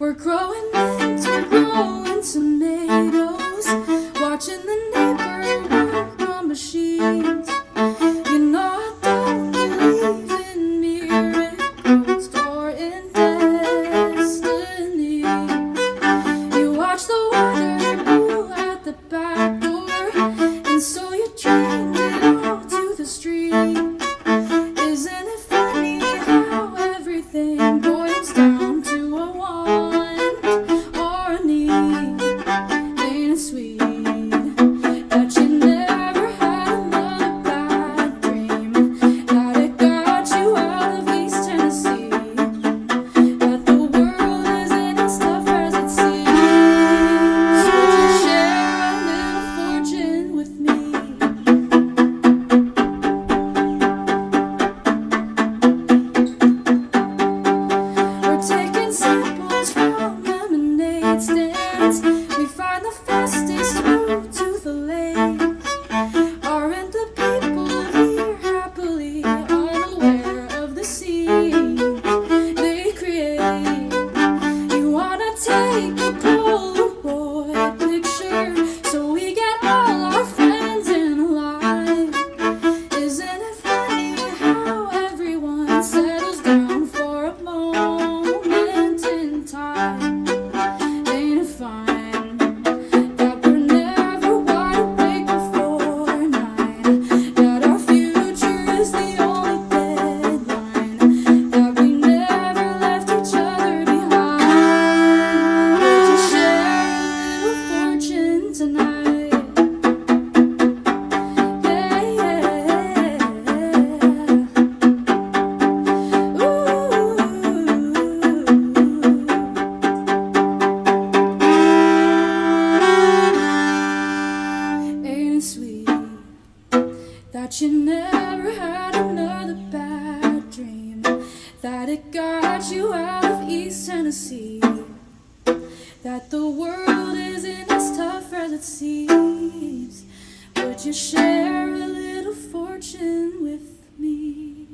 We're growing mint, we're growing tomatoes, watching the neighbor work on machines. You know I don't believe in miracles or in destiny. You watch the water pool at the back door, and so you drain it all to the street. Isn't it funny how everything boils down to a want or a need? Ain't it sweet that you never had another bad dream, that it got you out of East Tennessee, that the world isn't as tough as it seems? Would you share a little fortune with me? We're taking samples from lemonade stands. We find the fastest route to the lake. Aren't the people here happily unaware of the scene they create? You wanna take a Polaroid picture so we get all our friends in a line. Isn't it funny how everyone settles down for a moment in time? Ain't it fine that we're never wide awake before 9, that our future is the only deadline, that we never left each other behind? Would you share a little fortune tonight? Yeah, yeah. Ooh. Ain't it sweet that you never had another bad dream, that it got you out of East Tennessee, that the world isn't as tough as it seems? Would you share a little fortune with me?